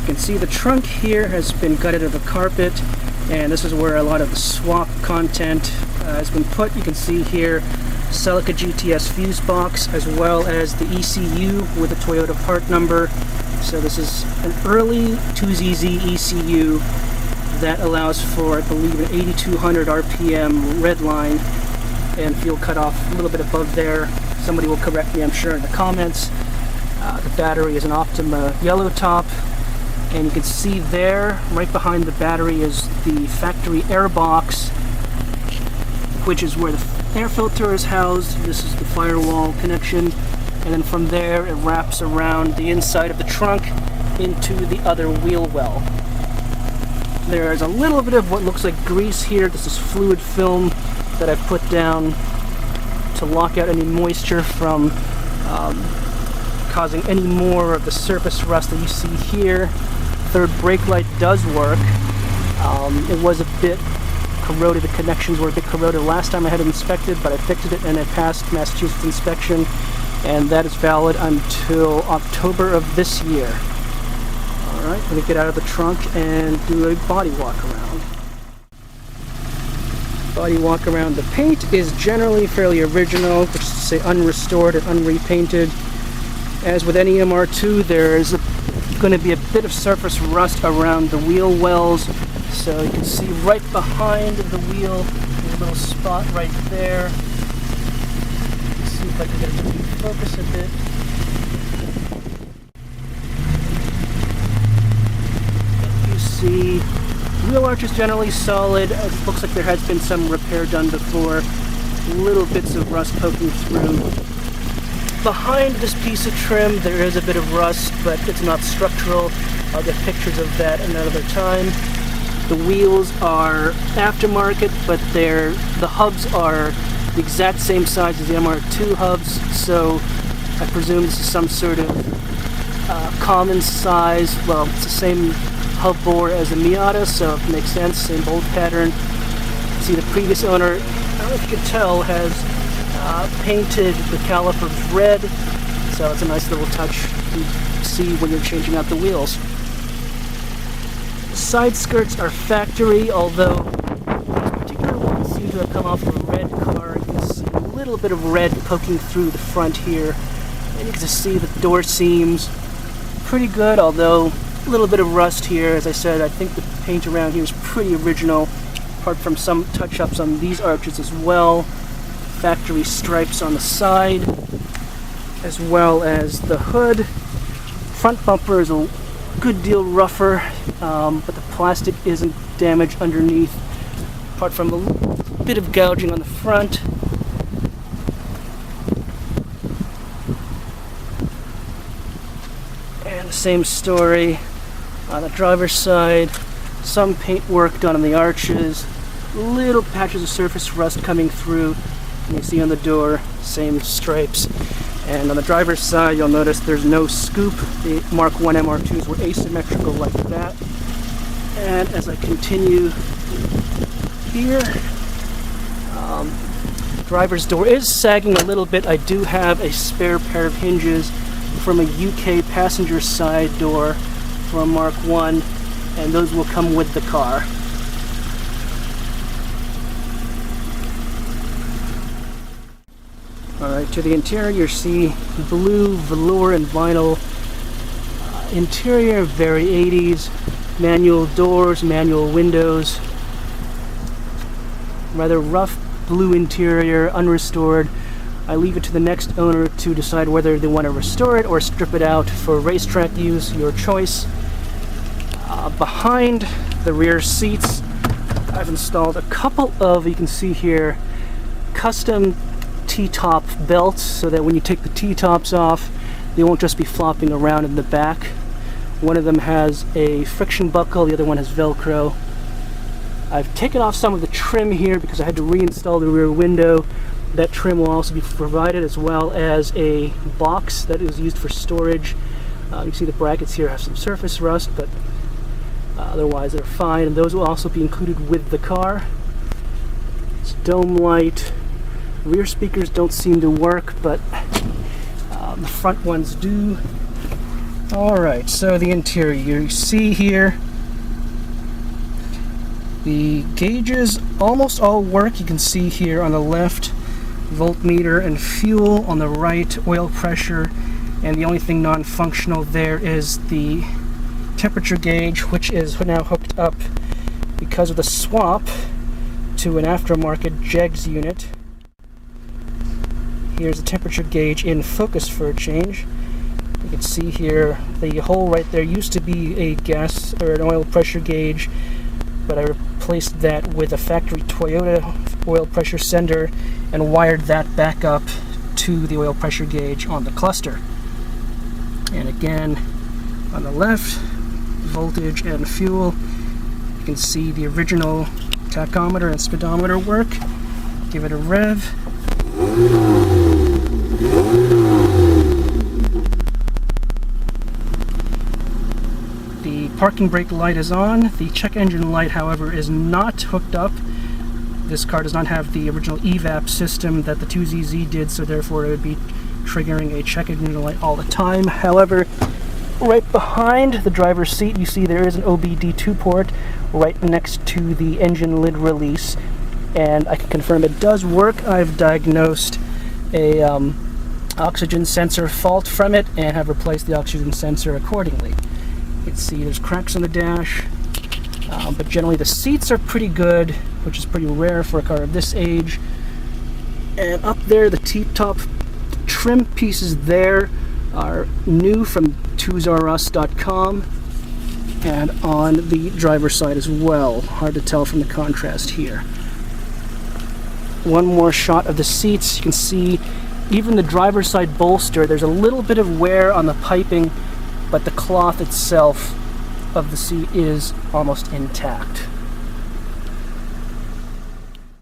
You can see the trunk here has been gutted of the carpet, and this is where a lot of the swap content has been put. You can see here Celica GTS fuse box, as well as the ECU with the Toyota part number. So this is an early 2ZZ ECU that allows for, I believe, an 8200 RPM red line and fuel cutoff a little bit above there. Somebody will correct me, I'm sure, in the comments. The battery is an Optima yellow top, and you can see there, right behind the battery, is the factory air box, which is where the air filter is housed. This is the firewall connection, and then from there it wraps around the inside of the trunk into the other wheel well. There's a little bit of what looks like grease here. This is fluid film that I've put down to lock out any moisture from causing any more of the surface rust that you see here. Third brake light does work. It was a bit corroded. The connections were a bit corroded last time I had it inspected, but I fixed it and it passed Massachusetts inspection, and that is valid until October of this year. Alright, let me get out of the trunk and do a body walk around. Body walk around. The paint is generally fairly original, which is to say unrestored and unrepainted. As with any MR2, there's going to be a bit of surface rust around the wheel wells. So you can see right behind the wheel, there's a little spot right there. Let's see if I can get it to focus a bit. You see, wheel arch is generally solid. It looks like there has been some repair done before. Little bits of rust poking through. Behind this piece of trim, there is a bit of rust, but it's not structural. I'll get pictures of that another time. The wheels are aftermarket, but the hubs are the exact same size as the MR2 hubs, so I presume this is some sort of common size. Well, it's the same hub bore as the Miata, so it makes sense, same bolt pattern. See, the previous owner, I don't know if you can tell, has painted the calipers red, so it's a nice little touch to see when you're changing out the wheels. Side skirts are factory, although this particular one seems to have come off a red car. You can see a little bit of red poking through the front here, and you can just see the door seams. Pretty good, although a little bit of rust here. As I said, I think the paint around here is pretty original, apart from some touch-ups on these arches as well. Factory stripes on the side, as well as the hood. Front bumper is a good deal rougher, but the plastic isn't damaged underneath, apart from a bit of gouging on the front. And the same story on the driver's side. Some paint work done on the arches, little patches of surface rust coming through. And you see on the door, same stripes. And on the driver's side, you'll notice there's no scoop. The Mark 1 MR2s were asymmetrical like that. And as I continue here, driver's door is sagging a little bit. I do have a spare pair of hinges from a UK passenger side door for a Mark 1, and those will come with the car. Alright, to the interior, you see blue velour and vinyl interior, very 80s. Manual doors, manual windows. Rather rough blue interior, unrestored. I leave it to the next owner to decide whether they want to restore it or strip it out for racetrack use, your choice. Behind the rear seats, I've installed a couple of, you can see here, custom T-top belts, so that when you take the T-tops off, they won't just be flopping around in the back. One of them has a friction buckle, the other one has Velcro. I've taken off some of the trim here because I had to reinstall the rear window. That trim will also be provided, as well as a box that is used for storage. You see the brackets here have some surface rust, but otherwise they're fine, and those will also be included with the car. It's dome light. Rear speakers don't seem to work, but the front ones do. Alright, so the interior, you see here the gauges almost all work. You can see here on the left voltmeter and fuel, on the right oil pressure, and the only thing non-functional there is the temperature gauge, which is now hooked up because of the swap to an aftermarket JEGS unit. Here's the temperature gauge in focus for a change. You can see here the hole right there used to be a gas or an oil pressure gauge, but I replaced that with a factory Toyota oil pressure sender and wired that back up to the oil pressure gauge on the cluster. And again, on the left, voltage and fuel. You can see the original tachometer and speedometer work. Give it a rev. The parking brake light is on. The check engine light, however, is not hooked up. This car does not have the original EVAP system that the 2ZZ did, so therefore it would be triggering a check engine light all the time. However, right behind the driver's seat, you see there is an OBD2 port right next to the engine lid release, and I can confirm it does work. I've diagnosed a oxygen sensor fault from it and have replaced the oxygen sensor accordingly. You can see there's cracks on the dash, but generally the seats are pretty good, which is pretty rare for a car of this age. And up there, the T-top trim pieces there are new from ToysRUs.com, and on the driver's side as well. Hard to tell from the contrast here. One more shot of the seats. You can see even the driver's side bolster, there's a little bit of wear on the piping, but the cloth itself of the seat is almost intact.